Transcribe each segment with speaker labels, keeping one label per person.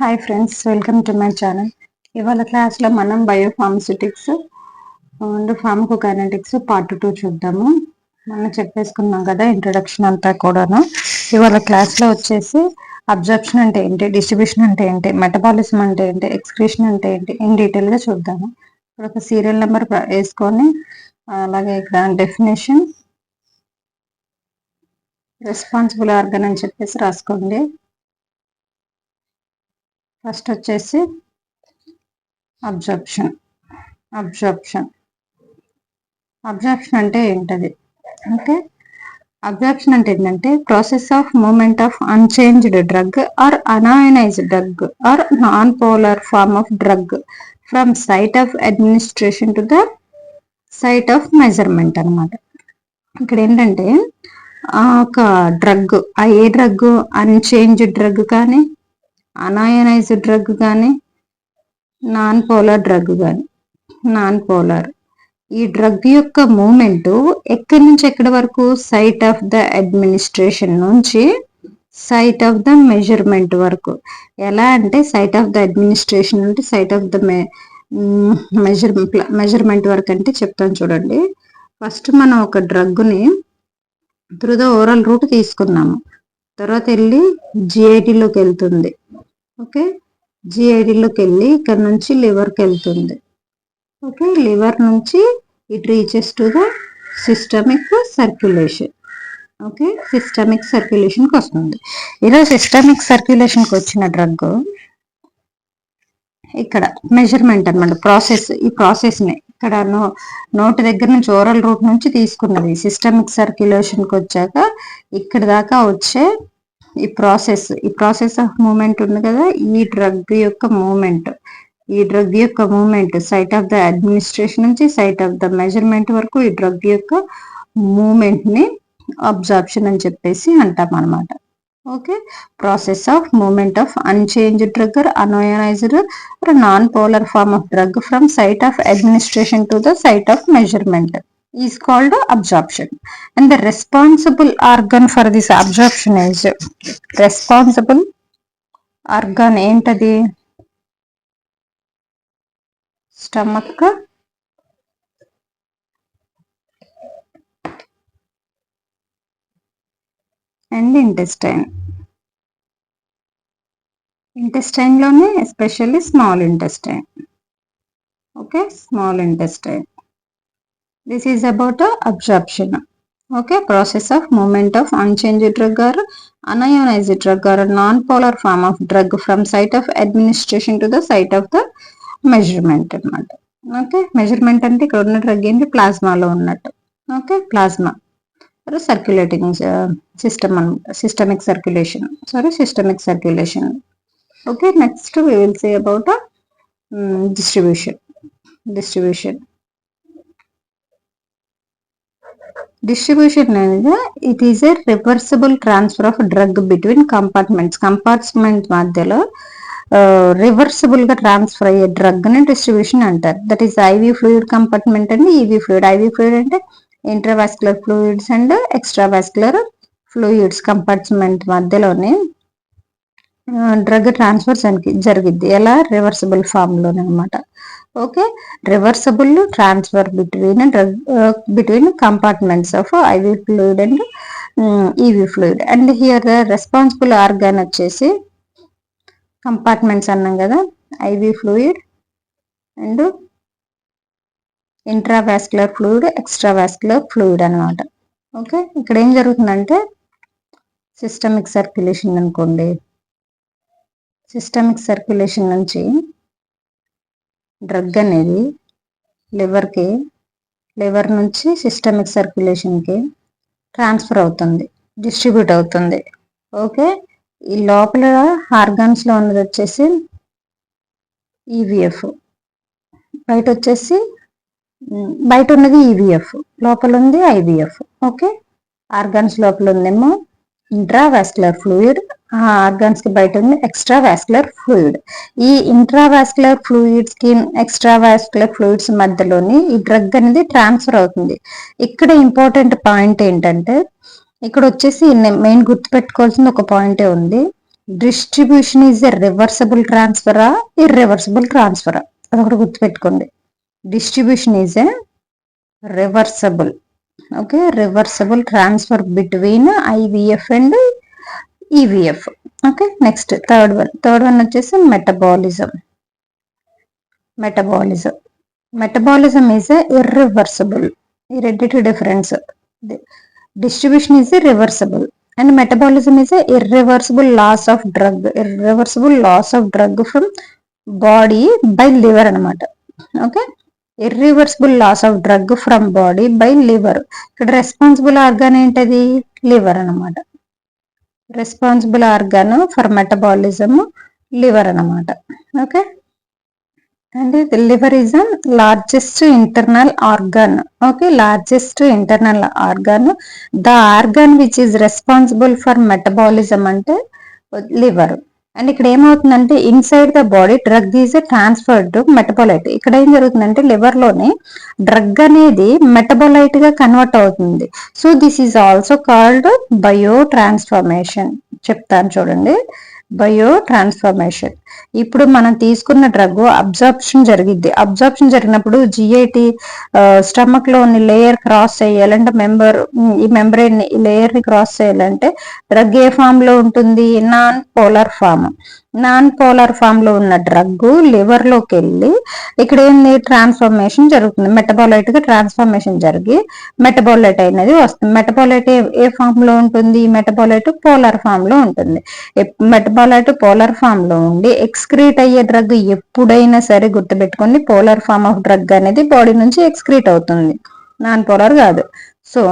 Speaker 1: Hi friends, welcome to my channel. ఇవాళ క్లాస్లో మనం బయోఫార్మస్యూటిక్స్ అండ్ ఫార్మకోకైనెటిక్స్ పార్ట్ 2 చూద్దాము. మనం చెప్పేసుకున్నాం కదా ఇంట్రొడక్షన్ అంతా కూడాను. ఇవాళ క్లాస్లో వచ్చేసి అబ్జర్ప్షన్ అంటే ఏంటి, డిస్ట్రిబ్యూషన్ అంటే ఏంటి, మెటబాలిజం అంటే ఏంటి, ఎక్స్క్రీషన్ అంటే ఏంటి ఇన్ డీటెయిల్గా చూద్దాము. ఇప్పుడు ఒక సీరియల్ నెంబర్ వేసుకొని అలాగే ఇక్కడ డెఫినేషన్, రెస్పాన్సిబుల్ ఆర్గన్ అని చెప్పేసి రాసుకోండి. ఫస్ట్ వచ్చేసి అబ్జర్ప్షన్. అబ్జర్ప్షన్ అంటే ఏంటది అంటే అబ్జర్ప్షన్ అంటే ఏంటంటే process of movement of unchanged drug or unionized drug or non polar form of drug from site of administration to the site of measurement అనమాట. ఇక్కడ ఏంటంటే ఒక డ్రగ్, ఏ డ్రగ్, అన్చేంజ్డ్ డ్రగ్ కానీ, అనాయనైజ్డ్ డ్రగ్ కానీ, non polar drug కానీ. Non polar ఈ drug యొక్క మూమెంట్ ఎక్కడి నుంచి ఎక్కడి వరకు, సైట్ ఆఫ్ ద అడ్మినిస్ట్రేషన్ నుంచి సైట్ ఆఫ్ ద మెజర్మెంట్ వరకు. ఎలా అంటే సైట్ ఆఫ్ ద అడ్మినిస్ట్రేషన్ అంటే సైట్ ఆఫ్ ద మెజర్మెంట్ వరకు అంటే చెప్తాను చూడండి. ఫస్ట్ మనం ఒక డ్రగ్ని త్రూ ద ఓరల్ రూట్ తీసుకున్నాము, తర్వాత వెళ్ళి జిఐడిలోకి వెళ్తుంది. ఓకే, జిఐడిలోకి వెళ్ళి ఇక్కడ నుంచి లివర్కి వెళ్తుంది. ఓకే, లివర్ నుంచి it reaches to the systemic circulation. Okay, systemic సర్క్యులేషన్కి వస్తుంది. ఇలా సిస్టమిక్ సర్క్యులేషన్కి వచ్చిన డ్రగ్ ఇక్కడ మెజర్మెంట్ అనమాట, ప్రాసెస్. ఈ ప్రాసెస్ని ఇక్కడ నోటి దగ్గర నుంచి ఓరల్ రూట్ నుంచి తీసుకున్నది సిస్టమిక్ సర్క్యులేషన్కి వచ్చాక ఇక్కడ దాకా వచ్చే ఈ ప్రాసెస్ ఆఫ్ మూమెంట్ ఉంది కదా, ఈ డ్రగ్ యొక్క movement site of the administration నుంచి సైట్ ఆఫ్ ద మెజర్మెంట్ వరకు ఈ డ్రగ్ యొక్క మూమెంట్ ని అబ్జార్ప్షన్ అని చెప్పేసి అంటాం అనమాట. Okay, process of movement of unchanged drug or unionized or non polar form of drug from site of administration to the site of measurement is called absorption, and the responsible organ for this absorption is responsible organ ఏంటది, stomach and intestine లోనే especially small intestine. Okay, small intestine. This is about absorption. Okay, process of movement of unchanged drug or unionized drug or non-polar form of drug from site of administration to the site of the measurement అన్నమాట. Okay, measurement అంటే ఇక్కడ ఉన్న drug ఏంటి, ప్లాస్మాలో ఉన్నట్టు. Okay, plasma circulating system అనమాట, systemic circulation. Okay, next we will say about distribution. Distribution అనేది it is a reversible transfer of drug between compartment మధ్యలో reversible గా ట్రాన్స్ఫర్ అయ్యే డ్రగ్ ని డిస్ట్రిబ్యూషన్ అంటారు. That is IV fluid compartment and EV fluid. IV fluid అంటే intravascular fluids and extravascular fluids compartment మధ్యలోనే drug transfer జరిగిద్ది. ఎలా, reversible form లోనే అనమాట. Okay, reversible transfer between compartments of IV fluid and EV fluid. And here the responsible organ వచ్చేసి compartments అన్నాం కదా, IV fluid and intravascular fluid, extravascular fluid అనమాట. Okay, ఇక్కడ ఏం జరుగుతుందంటే సిస్టమిక్ సర్క్యులేషన్ అనుకోండి, సిస్టమిక్ సర్క్యులేషన్ నుంచి డ్రగ్ అనేది లివర్ నుంచి సిస్టమిక్ సర్క్యులేషన్కి ట్రాన్స్ఫర్ అవుతుంది, డిస్ట్రిబ్యూట్ అవుతుంది. ఓకే, ఈ లోపల ఆర్గాన్స్లో ఉన్నది వచ్చేసి ఈవిఎఫ్, బయట ఉన్నది ఈవిఎఫ్, లోపల ఉంది ఐవిఎఫ్. ఓకే, ఆర్గాన్స్ లోపల ఉందేమో ఇంట్రావాస్కులర్ ఫ్లూయిడ్, ఆ ఆర్గాన్స్ కి బయట ఉంది ఎక్స్ట్రావాస్కులర్ ఫ్లూయిడ్. ఈ ఇంట్రావాస్కులర్ ఫ్లూయిడ్స్ కి ఎక్స్ట్రావాస్కులర్ ఫ్లూయిడ్స్ మధ్యలోని ఈ డ్రగ్ అనేది ట్రాన్స్ఫర్ అవుతుంది. ఇక్కడ ఇంపార్టెంట్ పాయింట్ ఏంటంటే ఇక్కడ వచ్చేసి మెయిన్ గుర్తుపెట్టుకోవాల్సింది ఒక పాయింటే ఉంది. డిస్ట్రిబ్యూషన్ ఈజ్ ఎ రివర్సబుల్ ట్రాన్స్ఫరా ఇర్రివర్సబుల్ ట్రాన్స్ఫరా అదొకటి గుర్తుపెట్టుకోండి. Distribution is a reversible, okay, reversible transfer between IVF and EVF. Okay, next third one వచ్చేసి metabolism. Metabolism is a irreversible. ఈ రెండింటి difference. Distribution is a reversible and metabolism is a irreversible loss of drug from body by liver అన్నమాట. Okay, irreversible loss of drug from body by liver. ఇక్కడ responsible organ ఏంటది? Liver అన్నమాట. Responsible organ for metabolism liver అన్నమాట. Okay, and the liver is the largest internal organ. Okay, largest internal organ. The organ which is responsible for metabolism అంటే liver. And ఇక్కడ ఏమవుతుందంటే inside the body drug is transferred to metabolite. ఇక్కడ ఏం జరుగుతుందంటే liver లోనే drug అనేది మెటబాలైట్ గా convert అవుతుంది. So this is also called bio transformation. చెప్తాను చూడండి. Bio transformation. ఇప్పుడు మనం తీసుకున్న డ్రగ్ అబ్జార్ప్షన్ జరిగిద్ది. అబ్జార్ప్షన్ జరిగినప్పుడు జిఐటి స్టమక్ లోని లేయర్ క్రాస్ చేయాలంటే ఈ మెంబ్రెయిన్ లేయర్ ని క్రాస్ చేయాలంటే డ్రగ్ ఏ ఫామ్ లో ఉంటుంది? నాన్ పోలార్ ఫామ్ లో ఉన్న డ్రగ్ లివర్ లోకి వెళ్ళి ఇక్కడ ఏంది? ట్రాన్స్ఫర్మేషన్ జరుగుతుంది. మెటబాలైట్ గా ట్రాన్స్ఫర్మేషన్ జరిగి మెటబాలైట్ అనేది వస్తుంది. మెటబాలైట్ ఏ ఫామ్ లో ఉంటుంది? మెటబాలైట్ పోలార్ ఫామ్ లో ఉంటుంది. మెటబాలైట్ పోలార్ ఫామ్ లో ఉండి ఎక్స్క్రీట్ అయ్యే డ్రగ్ ఎప్పుడైనా సరే గుర్తుపెట్టుకోండి, పోలార్ ఫామ్ ఆఫ్ డ్రగ్ అనేది బాడీ నుంచి ఎక్స్క్రీట్ అవుతుంది, నాన్ పోలార్ కాదు. సో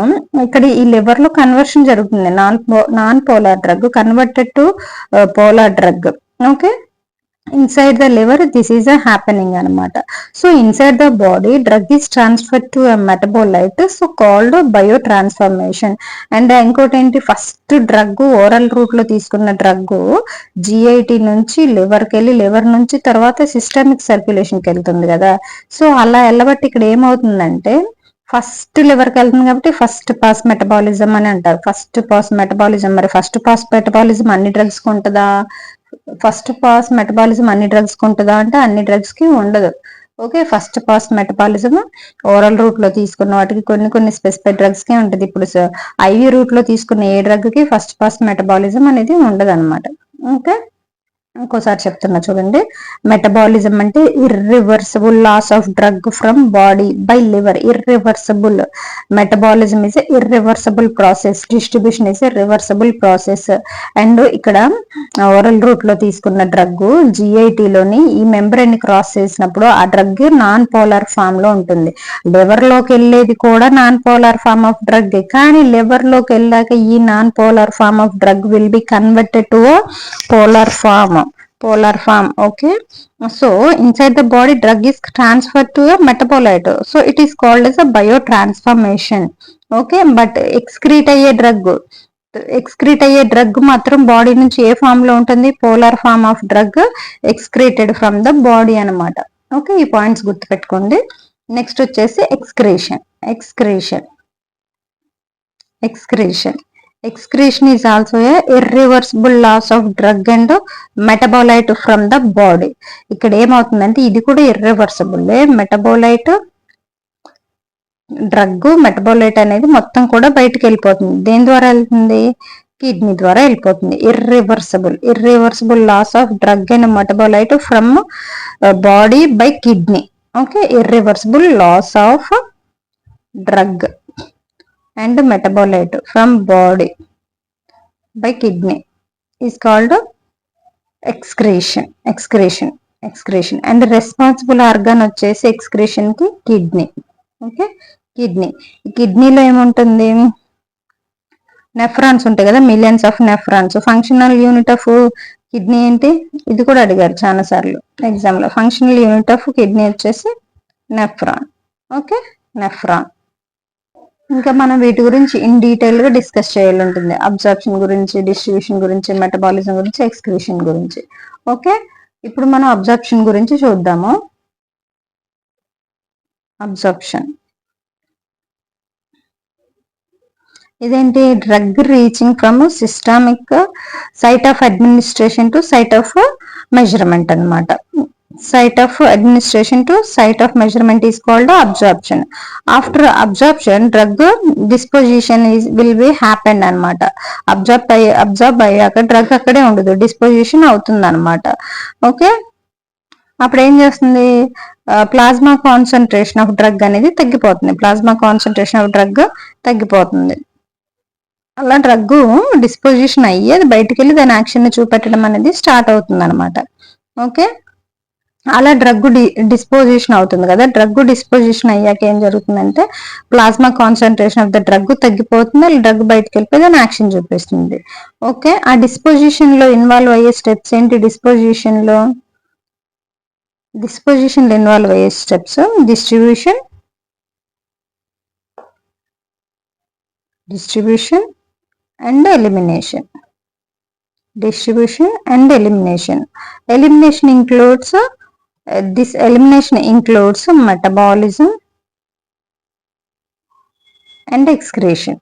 Speaker 1: ఇక్కడ ఈ లివర్ లో కన్వర్షన్ జరుగుతుంది. Non polar drug converted to polar drug. Okay, inside the liver this is happening అనమాట. So inside the body drug is transfer to metabolite, so called bio transformation. And ఇంకోటి ఏంటి? First drug oral route లో తీసుకున్న drug GIT నుంచి లివర్కి వెళ్ళి liver నుంచి తర్వాత సిస్టమిక్ సర్క్యులేషన్కి వెళ్తుంది కదా. సో అలా వెళ్ళబట్టి ఇక్కడ ఏమవుతుందంటే ఫస్ట్ లివర్కి వెళ్తుంది కాబట్టి ఫస్ట్ పాస్ మెటబాలిజం అని అంటారు. First pass metabolism. మరి ఫస్ట్ పాస్ మెటబాలిజం అన్ని డ్రగ్స్ కి ఉంటుందా? ఫస్ట్ పాస్ మెటబాలిజం అన్ని డ్రగ్స్ కి ఉంటుందా అంటే అన్ని డ్రగ్స్ కి ఉండదు. Okay, first pass metabolism oral route లో తీసుకున్న వాటికి కొన్ని స్పెసిఫిక్ డ్రగ్స్ కే ఉంటుంది. ఇప్పుడు ఐవి రూట్ లో తీసుకున్న ఏ డ్రగ్ కి ఫస్ట్ పాస్ మెటబాలిజం అనేది ఉండదు అనమాట. ఓకే, ఇంకోసారి చెప్తున్నా చూడండి. మెటబాలిజం అంటే irreversible loss of drug from body by liver. Irreversible. Metabolism is irreversible process. Distribution is reversible process. And ఇక్కడ ఓరల్ రూట్ లో తీసుకున్న డ్రగ్ జిఐటి లోని ఈ మెంబ్రెయిన్ ని క్రాస్ చేసినప్పుడు ఆ డ్రగ్ నాన్ పోలార్ ఫామ్ లో ఉంటుంది. లివర్ లోకి వెళ్ళేది కూడా non polar form of drug, కానీ లివర్ లోకి వెళ్ళాక ఈ non polar form of drug will be converted to polar form. Okay, so inside the body drug is transferred to a metabolite, so it is called as a biotransformation. Okay, but excrete అయ్యే drug మాత్రం body నుంచి ఏ form లో ఉంటుంది? Polar form of drug excreted from the body అనమాట. Okay, ఈ points గుర్తుపెట్టుకోండి. Next వచ్చేసి excretion is also a irreversible loss of drug and metabolite from the body. ఇక్కడ ఏమవుతుందంటే ఇది కూడా ఇర్రివర్సిబుల్. మెటబోలైట్ డ్రగ్ మెటబోలైట్ అనేది మొత్తం కూడా బయటకు వెళ్ళిపోతుంది. దేని ద్వారా వెళ్తుంది? కిడ్నీ ద్వారా వెళ్ళిపోతుంది. Irreversible loss of drug and metabolite from body by kidney. Okay, irreversible loss of drug and metabolite from body by kidney is called excretion. And the responsible organ వచ్చేసి excretion కి కిడ్నీ. ఓకే, కిడ్నీలో ఏముంటుంది? Nephrons ఉంటాయి కదా, millions of nephrons. Functional unit of kidney ఏంటి? ఇది కూడా అడిగారు చాలా సార్లు ఎగ్జామ్ లో. ఫంక్షనల్ యూనిట్ ఆఫ్ కిడ్నీ వచ్చేసి నెఫ్రాన్. Okay, nephron. ఇంకా మనం వీటి గురించి ఇన్ డీటెయిల్ గా డిస్కస్ చేయాలి ఉంటుంది. అబ్జార్ప్షన్ గురించి, డిస్ట్రిబ్యూషన్ గురించి, మెటబాలిజం గురించి, ఎక్స్క్రీషన్ గురించి. ఓకే, ఇప్పుడు మనం అబ్జార్ప్షన్ గురించి చూద్దాము. అబ్జార్ప్షన్ ఇదేంటి, drug reaching from systemic site of administration to site of measurement అనమాట. Site of administration to site of measurement is called absorption. After absorption drug disposition will be happened అనమాట. Absorb అయ్యాక drug అక్కడే ఉండదు, disposition అవుతుంది అనమాట. Okay, అప్పుడు ఏం చేస్తుంది, ప్లాస్మా కాన్సన్ట్రేషన్ ఆఫ్ డ్రగ్ అనేది తగ్గిపోతుంది. ప్లాస్మా కాన్సన్ట్రేషన్ ఆఫ్ డ్రగ్ తగ్గిపోతుంది. అలా డ్రగ్ డిస్పోజిషన్ అయ్యి అది బయటికి వెళ్ళి దాని యాక్షన్ ని చూపెట్టడం అనేది స్టార్ట్ అవుతుంది అనమాట. ఓకే, అలా డ్రగ్ డిస్పోజిషన్ అవుతుంది కదా. డ్రగ్ డిస్పోజిషన్ అయ్యాక ఏం జరుగుతుందంటే plasma concentration of the drug తగ్గిపోతుంది, డ్రగ్ బయటకు వెళ్ళిపోయి దాని యాక్షన్ చూపిస్తుంది. ఓకే, ఆ డిస్పోజిషన్ లో ఇన్వాల్వ్ అయ్యే స్టెప్స్ ఏంటి, డిస్పోజిషన్ లో ఇన్వాల్వ్ అయ్యే steps distribution and elimination. Elimination includes metabolism and excretion.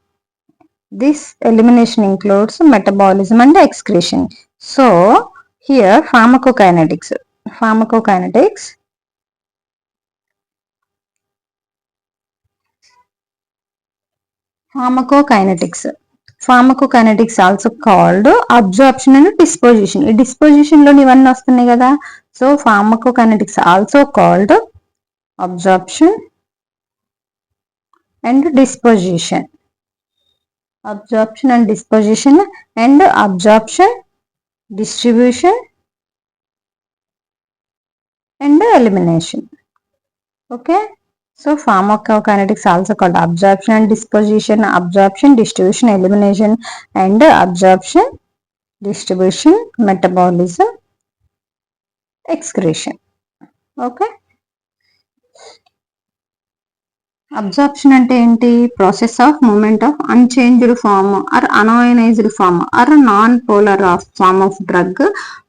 Speaker 1: This elimination includes metabolism and excretion. So here pharmacokinetics. Pharmacokinetics also called absorption and disposition. ఈ disposition లో ఇవన్నీ వస్తున్నాయి కదా. So pharmacokinetics also called absorption and disposition. Absorption, distribution and elimination. Okay, so pharmacokinetics also called absorption and disposition, absorption, distribution, elimination and absorption, distribution, metabolism, excretion. Okay, absorption అంటే ఏంటి, process of movement of unchanged form or unionized form or non polar of form of drug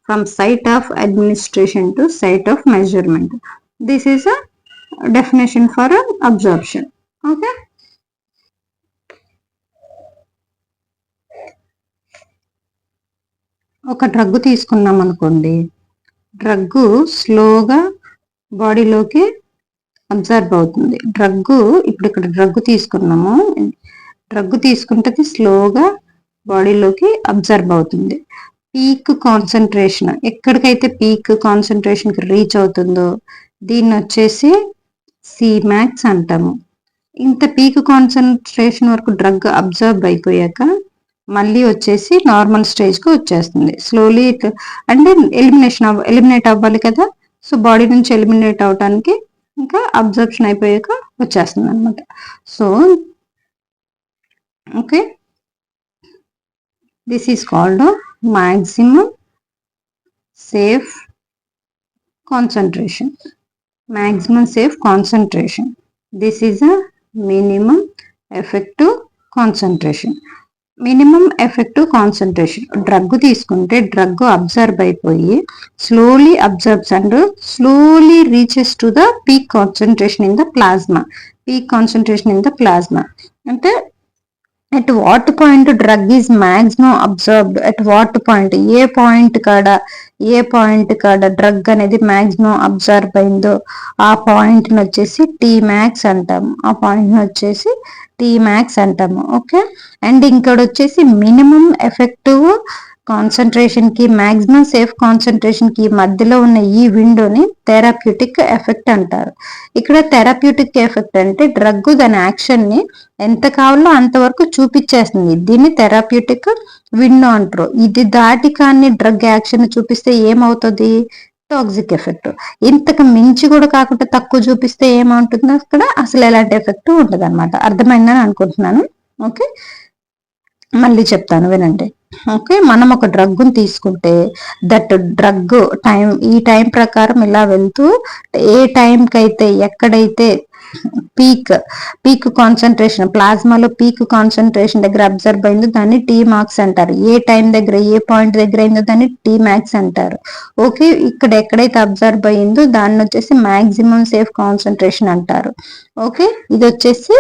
Speaker 1: from site of administration to site of measurement. This is a definition for absorption. Okay, ఒక drug తీసుకున్నాం అనుకోండి, drug స్లోగా బాడీలోకి observe అవుతుంది. ఇప్పుడు ఇక్కడ drug తీసుకున్నాము, drug తీసుకుంటే స్లోగా బాడీలోకి అబ్జర్వ్ అవుతుంది. పీక్ కాన్సన్ట్రేషన్, ఎక్కడికైతే పీక్ కాన్సన్ట్రేషన్ కి రీచ్ అవుతుందో దీన్ని వచ్చేసి సిమాక్స్ అంటాము. ఇంత పీక్ కాన్సన్ట్రేషన్ వరకు డ్రగ్ అబ్జర్వ్ అయిపోయాక మళ్ళీ వచ్చేసి నార్మల్ స్టేజ్ కి వచ్చేస్తుంది. స్లోలీ అంటే ఎలిమినేట్ అవ్వాలి కదా. సో బాడీ నుంచి ఎలిమినేట్ అవడానికి ఇంకా అబ్జర్ప్షన్ అయిపోయాక వచ్చేస్తుంది అనమాట. So okay, this is called maximum safe concentration. This is a minimum effective concentration. Drug తీసుకుంటే డ్రగ్ అబ్జర్వ్ అయిపోయి slowly absorbs and slowly reaches to the peak concentration in the plasma. అంటే at what point drug is maximum absorbed, at what point A point కాడ drug అనేది maximum observe అయిందో ఆ point ని వచ్చేసి tea max అంటాము. Okay, and ఇక్కడ వచ్చేసి మినిమం ఎఫెక్టివ్ కాన్సన్ట్రేషన్ కి మాక్సిమం సేఫ్ కాన్సన్ట్రేషన్ కి మధ్యలో ఉన్న ఈ విండోని థెరప్యూటిక్ ఎఫెక్ట్ అంటారు. ఇక్కడ థెరప్యూటిక్ ఎఫెక్ట్ అంటే డ్రగ్ దాని యాక్షన్ ని ఎంత కావాలో అంతవరకు చూపించేస్తుంది. దీన్ని థెరప్యూటిక్ విండో అంటారు. ఇది దాటి కానీ డ్రగ్ యాక్షన్ చూపిస్తే ఏమవుతుంది, టాక్సిక్ ఎఫెక్ట్. ఇంతకు మించి కూడా కాకుండా తక్కువ చూపిస్తే ఏమవుతుంది, అక్కడ అసలు ఎలాంటి ఎఫెక్ట్ ఉండదు అనమాట. అర్థమైందని అనుకుంటున్నాను. ఓకే, మళ్ళీ చెప్తాను వినండి. ఓకే, మనం ఒక డ్రగ్ని తీసుకుంటే దట్ డ్రగ్ ఈ టైం ప్రకారం ఇలా వెళ్తూ ఏ టైంకి అయితే ఎక్కడైతే పీక్ కాన్సన్ట్రేషన్, ప్లాస్మాలో పీక్ కాన్సన్ట్రేషన్ దగ్గర అబ్జర్వ్ అయిందో దాన్ని టీ మార్క్స్ అంటారు. ఏ టైం దగ్గర ఏ పాయింట్ దగ్గర అయిందో దాన్ని టీ మ్యాక్స్ అంటారు. ఓకే, ఇక్కడ ఎక్కడైతే అబ్జర్వ్ అయిందో దాన్ని వచ్చేసి మాక్సిమం సేఫ్ కాన్సన్ట్రేషన్ అంటారు. ఓకే, ఇది వచ్చేసి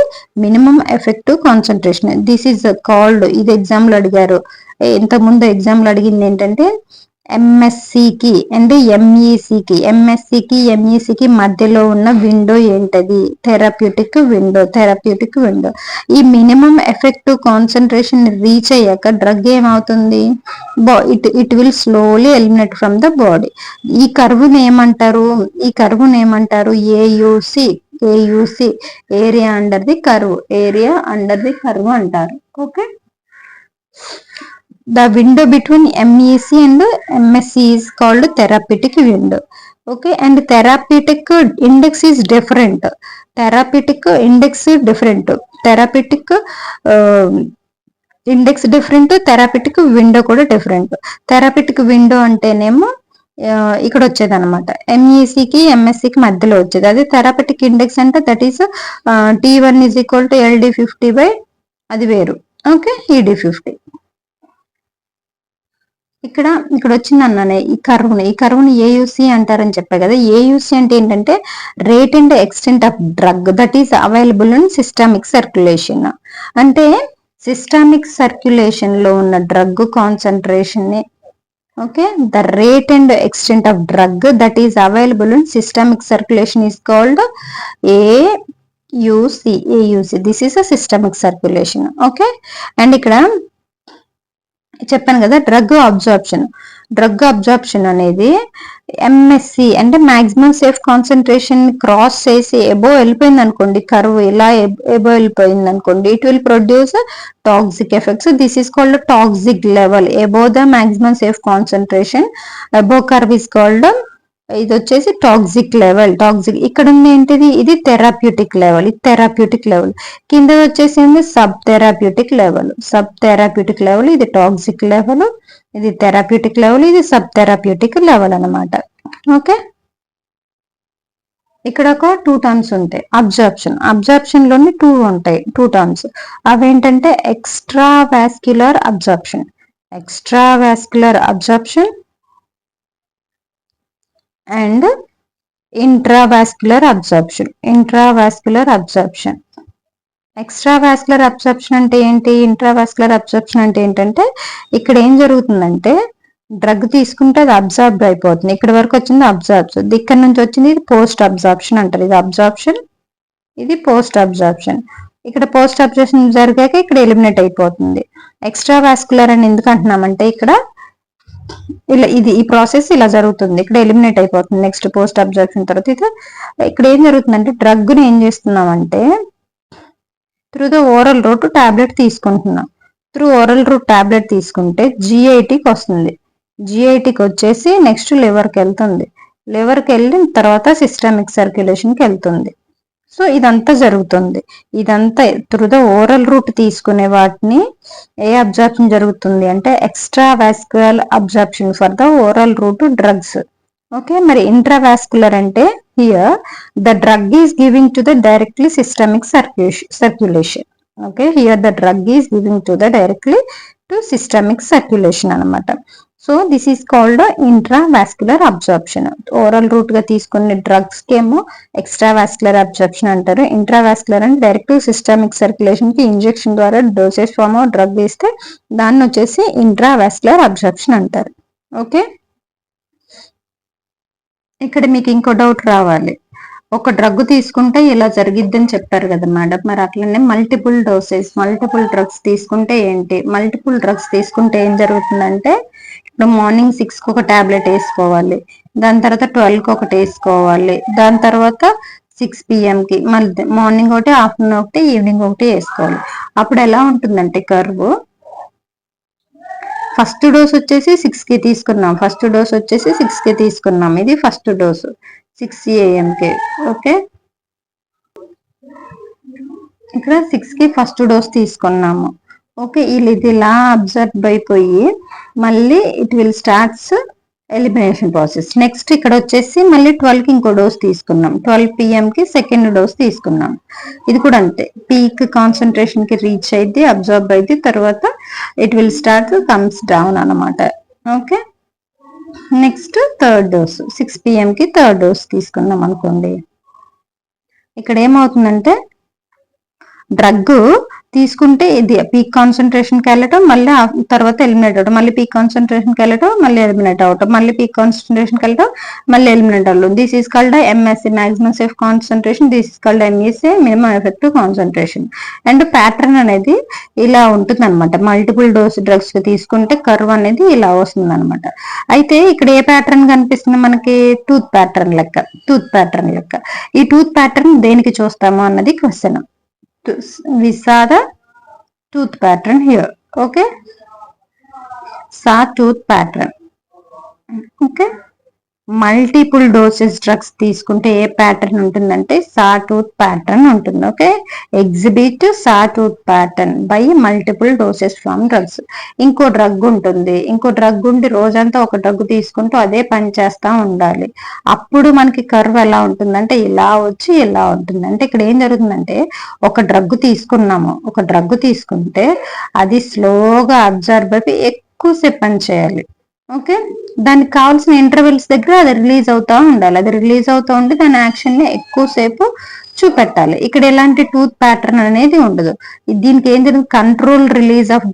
Speaker 1: minimum effective concentration. This is called, ఇది ఎగ్జామ్ లో అడిగారు. ఇంతకుముందు ఎగ్జామ్ లో అడిగింది ఏంటంటే ఎంఎస్సికి అండ్ ఎంఈసికి మధ్యలో ఉన్న విండో ఏంటది? Therapeutic window. ఈ మినిమం ఎఫెక్టివ్ కాన్సన్ట్రేషన్ రీచ్ అయ్యాక డ్రగ్ ఏమవుతుంది? It will slowly eliminate from the body. ఈ కర్వ్ని ఏమంటారు? AUC, area under the curve అంటారు. Okay, the window between MEC and MSC is called therapeutic window. Okay, and therapeutic index is different. Therapeutic index different. Therapeutic index different, therapeutic window కూడా different. Therapeutic window అంటేనేమో ఇక్కడ వచ్చేది అనమాట, ఎంఈసికి ఎంఎస్సికి మధ్యలో వచ్చేది. అదే therapeutic index అంటే that is T1 is equal to LD50 by అది వేరు. Okay, ED50. ఇక్కడ వచ్చింది అన్నానే ఈ కర్వ్ని ఏయుసి అంటారని చెప్పా కదా. ఏయుసి అంటే ఏంటంటే rate and extent of drug that is available in systemic circulation. అంటే సిస్టమిక్ సర్క్యులేషన్ లో ఉన్న డ్రగ్ కాన్సన్ట్రేషన్ ని, okay, the rate and extent of drug that is available in systemic circulation is called AUC. This is a systemic circulation. Okay, and ఇక్కడ చెప్పాను కదా drug absorption అనేది MSc అంటే maximum safe concentration cross చేసి above వెళ్ళిపోయింది అనుకోండి, curve ఇలా above వెళ్ళిపోయింది అనుకోండి, it will produce toxic effects. This is called toxic level above the maximum safe concentration. Above curve is called, ఇది వచ్చేసి టాక్సిక్ లెవెల్. ఇక్కడ ఉంది ఏంటిది? ఇది థెరప్యూటిక్ లెవెల్. కింద వచ్చేసి సబ్ థెరప్యూటిక్ లెవెల్. ఇది టాక్సిక్ లెవెల్, ఇది థెరప్యూటిక్ లెవెల్, ఇది సబ్ థెరప్యూటిక్ లెవెల్ అనమాట. ఓకే, ఇక్కడ ఒక 2 టర్మ్స్ ఉంటాయి. అబ్జార్ప్షన్ లోని 2 ఉంటాయి, 2 టర్మ్స్. అవేంటంటే extra vascular absorption and intravascular absorption. Extravascular absorption అంటే ఏంటి? ఇంట్రావాస్కులర్ అబ్జార్ప్షన్ అంటే ఏంటంటే ఇక్కడ ఏం జరుగుతుందంటే డ్రగ్ తీసుకుంటే అది అబ్జార్బ్ అయిపోతుంది. ఇక్కడ వరకు వచ్చింది అబ్జార్ప్షన్, ఇక్కడ నుంచి వచ్చింది ఇది పోస్ట్ అబ్జార్ప్షన్ అంటారు. ఇది అబ్జార్ప్షన్, ఇది పోస్ట్ అబ్జార్ప్షన్. ఇక్కడ పోస్ట్ అబ్జార్ప్షన్ జరిగాక ఇక్కడ ఎలిమినేట్ అయిపోతుంది. ఎక్స్ట్రావాస్కులర్ అని ఎందుకు అంటున్నామంటే ఇక్కడ ఇలా ఈ ప్రాసెస్ ఇలా జరుగుతుంది, ఇక్కడ ఎలిమినేట్ అయిపోతుంది. నెక్స్ట్ పోస్ట్ అబ్జర్ప్షన్ తర్వాత ఇక్కడ ఏం జరుగుతుందంటే డ్రగ్ ని ఏం చేస్తున్నామంటే through the oral route tablet తీసుకుంటున్నాం. త్రూ ఓరల్ రూట్ టాబ్లెట్ తీసుకుంటే జిఐటికి వస్తుంది. జిఐటికి వచ్చేసి నెక్స్ట్ లివర్కి వెళ్తుంది. లివర్కి వెళ్ళిన తర్వాత సిస్టమిక్ సర్క్యులేషన్కి వెళ్తుంది. సో ఇదంతా జరుగుతుంది. ఇదంతా త్రూ ద ఓరల్ రూట్ తీసుకునే వాటిని ఏ అబ్జార్ప్షన్ జరుగుతుంది అంటే extravascular absorption for the oral route drugs. Okay, మరి ఇంట్రావాస్కులర్ అంటే here the drug is giving to the directly systemic circulation. Okay, here the drug is giving to the directly to systemic circulation అనమాట. So this is called intravascular absorption. Oral route గా తీసుకునే drugs కి ఏమో extravascular absorption అంటారు. Intravascular అంటే direct systemic circulation కి injection ద్వారా dosage form drug ఇస్తే దాన్ని వచ్చేసి ఇంట్రావాస్కులర్ అబ్జార్ప్షన్ అంటారు. ఓకే, ఇక్కడ మీకు ఇంకో డౌట్ రావాలి. ఒక డ్రగ్ తీసుకుంటే ఇలా జరిగిద్దని చెప్పారు కదా మేడం, మరి అట్లనే మల్టిపుల్ డ్రగ్స్ తీసుకుంటే ఏంటి? మల్టిపుల్ డ్రగ్స్ తీసుకుంటే ఏం జరుగుతుందంటే ఇప్పుడు మార్నింగ్ 6కి ఒక టాబ్లెట్ వేసుకోవాలి, దాని తర్వాత 12కి ఒకటి వేసుకోవాలి, దాని తర్వాత 6 PM కి మళ్ళీ మార్నింగ్ ఒకటి, ఆఫ్టర్నూన్ ఒకటి, ఈవినింగ్ ఒకటి వేసుకోవాలి. అప్పుడు ఎలా ఉంటుందంటే కర్వ్ ఫస్ట్ డోస్ వచ్చేసి 6కి తీసుకున్నాం. ఇది ఫస్ట్ డోసు 6 AM కి. ఓకే, ఇక్కడ 6కి ఫస్ట్ డోస్ తీసుకున్నాము. ఓకే, ఇది ఇలా అబ్జర్వ్ అయిపోయి మళ్ళీ it will starts elimination process. Next ఇక్కడ వచ్చేసి మళ్ళీ 12కి ఇంకో డోస్ తీసుకున్నాం, 12 PM కి సెకండ్ డోస్ తీసుకున్నాం. ఇది కూడా అంతే, పీక్ కాన్సన్ట్రేషన్ కి రీచ్ అయితే అబ్జర్బ్ అయితే తర్వాత it will start comes down అనమాట. Okay, next third dose 6 PM కి థర్డ్ డోస్ తీసుకున్నాం అనుకోండి. ఇక్కడ ఏమవుతుందంటే డ్రగ్ తీసుకుంటే ఇది పీక్ కాన్సన్ట్రేషన్ కి వెళ్ళటం, మళ్ళీ తర్వాత ఎలిమినేట్ అవటం, మళ్ళీ పీక్ కాన్సన్ట్రేషన్ కి వెళ్ళటం, మళ్ళీ ఎలిమినేట్ అవటం, మళ్ళీ పీక్ కాన్సన్ట్రేషన్ కి వెళ్ళటం, మళ్ళీ ఎలిమినేట్ అవ్వడం. This is called MSc, maximum safe concentration. This is called MEC, minimum effective concentration. And pattern అనేది ఇలా ఉంటుంది అనమాట. మల్టిపుల్ డోస్ డ్రగ్స్ తీసుకుంటే కర్వ్ అనేది ఇలా వస్తుంది అనమాట. అయితే ఇక్కడ ఏ ప్యాటర్న్ కనిపిస్తుంది మనకి? టూత్ ప్యాటర్న్ లెక్క. ఈ టూత్ ప్యాటర్న్ దేనికి చూస్తాము అన్నది question. We saw the tooth pattern here. Okay, saw tooth pattern. Okay, multiple doses drugs తీసుకుంటే ఏ ప్యాటర్న్ ఉంటుందంటే సా టూత్ ప్యాటర్న్ ఉంటుంది. Okay, exhibit saw tooth pattern by multiple doses from drugs. ఇంకో drug ఉంటుంది, ఇంకో drug ఉండి రోజంతా ఒక డ్రగ్ తీసుకుంటూ అదే పని చేస్తూ ఉండాలి. అప్పుడు మనకి కర్వ్ ఎలా ఉంటుందంటే ఇలా వచ్చి ఇలా ఉంటుంది. అంటే ఇక్కడ ఏం జరుగుతుందంటే ఒక డ్రగ్ తీసుకున్నాము, ఒక డ్రగ్ తీసుకుంటే అది స్లోగా అబ్జర్వ్ అయిపోయి ఎక్కువసేపు పని చేయాలి. ఓకే, దానికి కావాల్సిన ఇంటర్వెల్స్ దగ్గర అది రిలీజ్ అవుతా ఉండాలి. అది రిలీజ్ అవుతూ ఉండి దాని యాక్షన్ ని ఎక్కువసేపు చూపెట్టాలి. ఇక్కడ ఎలాంటి టూత్ ప్యాటర్న్ అనేది ఉండదు. దీనికి ఏం జరుగుతుంది? కంట్రోల్ రిలీజ్ ఆఫ్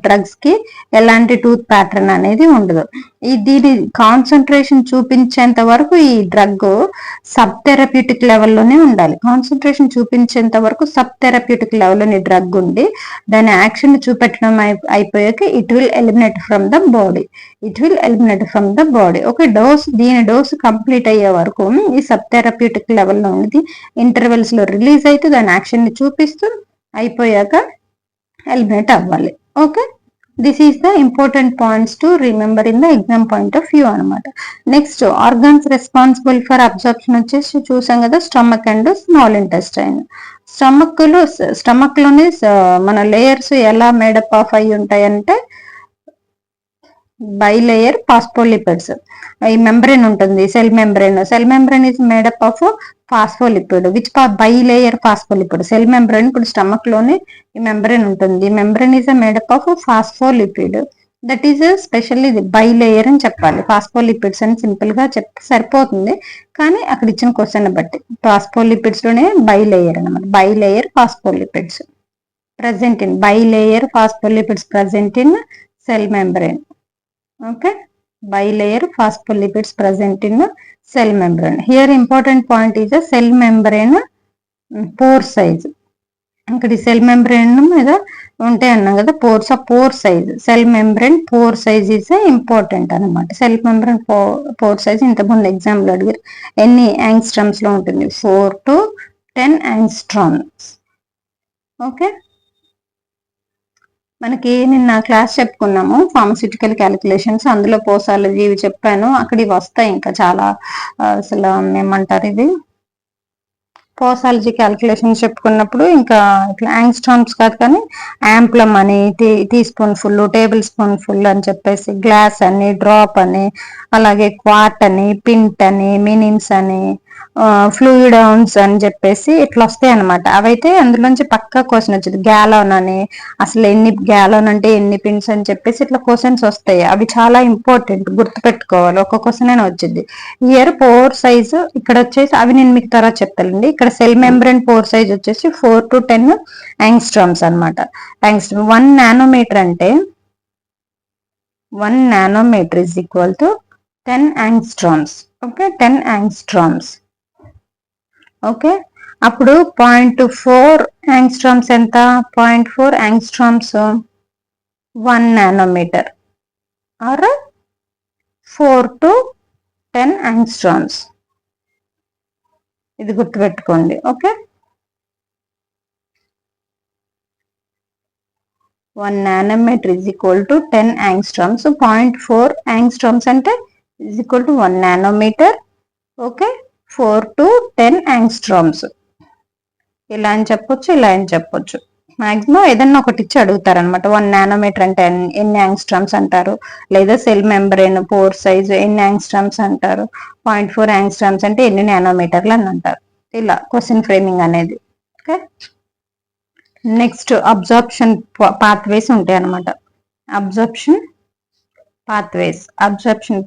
Speaker 1: డ్రగ్స్ కి ఎలాంటి టూత్ ప్యాటర్న్ అనేది ఉండదు. దీని కాన్సన్ట్రేషన్ చూపించేంత వరకు ఈ డ్రగ్ సబ్ థెరప్యూటిక్ లెవెల్లోనే ఉండాలి. కాన్సన్ట్రేషన్ చూపించేంత వరకు సబ్ థెరప్యూటిక్ లెవెల్లోని డ్రగ్ ఉండి దాని యాక్షన్ చూపెట్టడం అయిపోయాక it will eliminate from the body. Okay, దీని డోస్ కంప్లీట్ అయ్యే వరకు ఈ సబ్ థెరప్యూటిక్ లెవెల్లో ఉంది. ఇంటర్వెల్స్ లో రిలీజ్ అయితే దాని యాక్షన్ ని చూపిస్తూ అయిపోయాక ఎలిమినేట్ అవ్వాలి. Okay, this is the important points to remember in the exam point of view అనమాట. Next organs responsible for absorption వచ్చేసి చూసాం కదా, stomach and small intestine. Stomach లోని మన లేయర్స్ ఎలా మేడప్ ఆఫ్ అయి ఉంటాయంటే బైలేయర్ ఫాస్ఫోలిపిడ్స్. ఈ మెంబ్రెయిన్ ఉంటుంది, cell membrane is made up of phospholipid which bilayer phospholipid. Cell membrane ఇప్పుడు స్టమక్ లోనే ఈ మెంబ్రెయిన్ ఉంటుంది. Membrane is made up of phospholipid, that is specially bilayer అని చెప్పాలి. ఫాస్ఫోలిపిడ్స్ అని సింపుల్ గా చెప్తే సరిపోతుంది, కానీ అక్కడ ఇచ్చిన క్వశ్చన్ బట్టి ఫాస్ఫోలిపిడ్స్ లోనే బైలేయర్ అనమాట. Bilayer phospholipids present in bilayer phospholipids present in cell membrane. Okay, bilayer phospholipids present in cell membrane. Here important point is the cell membrane pore size. ఇక్కడ సెల్ మెంబ్రెయిన్ మీద ఉంటాయి అన్నాం కదా pores. ఆ pore size, cell membrane pore size is important అనమాట. Cell membrane pore size ఇంతకుముందు exam లో అడిగారు, ఎన్ని యాంగ్స్ట్రమ్స్ లో ఉంటుంది? 4 to 10 యాంగ్స్ట్రమ్స్. ఓకే, మనకి నిన్న క్లాస్ చెప్పుకున్నాము ఫార్మస్యూటికల్ క్యాలిక్యులేషన్స్, అందులో పోసాలజీ ఇవి చెప్పాను. అక్కడ ఇవి వస్తాయి ఇంకా చాలా. అసలు ఏమంటారు, ఇది పోసాలజీ క్యాలిక్యులేషన్స్ చెప్పుకున్నప్పుడు ఇంకా ఇట్లా యాంగ్స్ట్రామ్స్ కాదు కానీ యాంప్లమ్ అని, teaspoon full, tablespoon full అని చెప్పేసి, గ్లాస్ అని, డ్రాప్ అని, అలాగే క్వార్ట్ అని, పింట్ అని, మినిమ్స్ అని, ఫ్లూయిడ్ ఔన్స్ అని చెప్పేసి ఇట్లా వస్తాయి అనమాట. అవైతే అందులోంచి పక్కా క్వశ్చన్ వచ్చింది. గ్యాలోన్ అని, అసలు ఎన్ని గ్యాలోన్ అంటే ఎన్ని పిన్స్ అని చెప్పేసి ఇట్లా క్వశ్చన్స్ వస్తాయి. అవి చాలా ఇంపార్టెంట్, గుర్తుపెట్టుకోవాలి. ఒక క్వశ్చన్ అయినా వచ్చింది. ఇయర్ పోర్ సైజ్ ఇక్కడ వచ్చేసి అవి నేను మీకు తర్వాత చెప్తానండి. ఇక్కడ సెల్ మెంబ్రెయిన్ పోర్ సైజ్ వచ్చేసి 4 to 10 యాంగ్స్ట్రామ్స్ అనమాట. 1 నానోమీటర్ అంటే 1 nanometre is equal to 10 angstroms. Okay, 10 angstroms. Okay, అప్పుడు 0.4 యాంగ్స్ట్రామ్స్ ఎంత? 0.4 angstroms 1 nanometre or 4 to 10 angstroms. ఇది గుర్తుపెట్టుకోండి. Okay, 1 nanometre is equal to 10 angstroms. 0.4 angstroms అంటే is equal to 1 nanometre. Okay, 4 to 10 angstroms. ఇలా అని చెప్పొచ్చు, ఇలా అని చెప్పొచ్చు. మాక్సిమం ఏదన్నా ఒకటి ఇచ్చి అడుగుతారు అనమాట. 1 నానోమీటర్ అంటే ఎన్ని యాంగ్స్ట్రమ్స్ అంటారు, లేదా సెల్ మెంబ్రేన్ పోర్ సైజ్ ఎన్ని యాంగ్స్ట్రమ్స్ అంటారు, 0.4 యాంగ్స్ట్రమ్స్ అంటే ఎన్ని నానోమీటర్లు అని అంటారు. ఇలా క్వశ్చన్ ఫ్రేమింగ్ అనేది. ఓకే, నెక్స్ట్ అబ్జార్ప్షన్ పాత్వేస్ ఉంటాయి అనమాట. అబ్జార్ప్షన్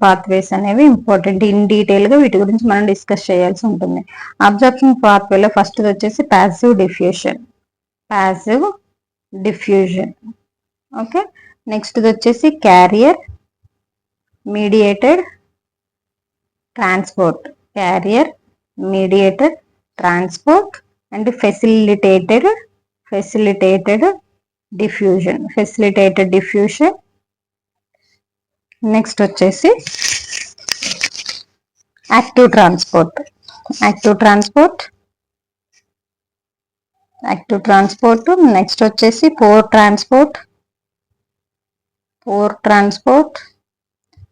Speaker 1: పాత్వేస్ అనేవి ఇంపార్టెంట్. ఇన్ డీటెయిల్ గా వీటి గురించి మనం డిస్కస్ చేయాల్సి ఉంటుంది. అబ్జార్ప్షన్ పాత్వేలో ఫస్ట్ వచ్చేసి ప్యాసివ్ డిఫ్యూజన్. ఓకే, నెక్స్ట్ వచ్చేసి carrier mediated transport and facilitated diffusion. Next వచ్చేసి యాక్టివ్ ట్రాన్స్పోర్ట్. నెక్స్ట్ వచ్చేసి పోర్ ట్రాన్స్పోర్ట్.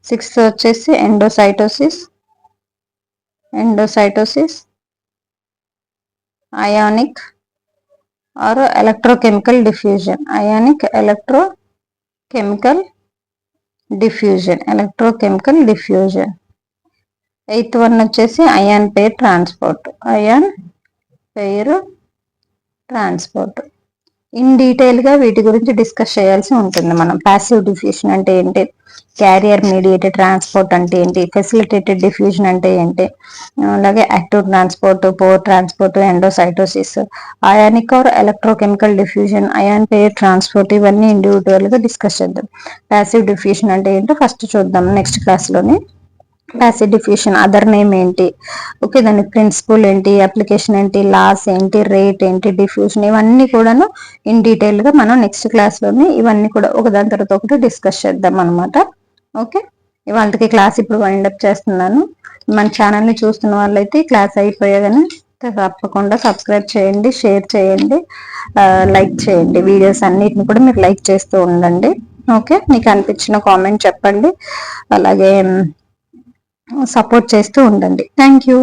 Speaker 1: సిక్స్త్ వచ్చేసి endocytosis. Ionic or electrochemical diffusion. Eighth one వచ్చేసి ion pair transport. In detail గా వీటి గురించి డిస్కస్ చేయాల్సి ఉంటుంది మనం. ప్యాసివ్ డిఫ్యూషన్ అంటే ఏంటి, క్యారియర్ మీడియేటెడ్ ట్రాన్స్పోర్ట్ అంటే ఏంటి, ఫెసిలిటేటెడ్ డిఫ్యూజన్ అంటే ఏంటి, అలాగే active transport, pore transport, endocytosis, ionic or electrochemical diffusion, ion pair transport, ఇవన్నీ ఇండివిజువల్ గా డిస్కస్ చేద్దాం. ప్యాసివ్ డిఫ్యూషన్ అంటే ఏంటో ఫస్ట్ చూద్దాం నెక్స్ట్ క్లాస్ లోని. ప్యాసివ్ డిఫ్యూషన్ అదర్ నేమ్ ఏంటి, ఓకే, దాని ప్రిన్సిపల్ ఏంటి, అప్లికేషన్ ఏంటి, లాస్ ఏంటి, రేట్ ఏంటి, డిఫ్యూషన్, ఇవన్నీ కూడాను ఇన్ డీటెయిల్ గా మనం నెక్స్ట్ క్లాస్ లోని ఇవన్నీ కూడా ఒకదాని తర్వాత ఒకటి డిస్కస్ చేద్దాం అనమాట. ఓకే, ఇవాళకి క్లాస్ ఇప్పుడు వైండ్ అప్ చేస్తున్నాను. మన ఛానల్ ని చూస్తున్న వాళ్ళైతే క్లాస్ అయిపోయాగానే తప్పకుండా సబ్స్క్రైబ్ చేయండి, షేర్ చేయండి, లైక్ చేయండి. వీడియోస్ అన్నిటిని కూడా మీరు లైక్ చేస్తూ ఉండండి. ఓకే, మీకు అనిపించిన కామెంట్ చెప్పండి, అలాగే సపోర్ట్ చేస్తూ ఉండండి. Thank you.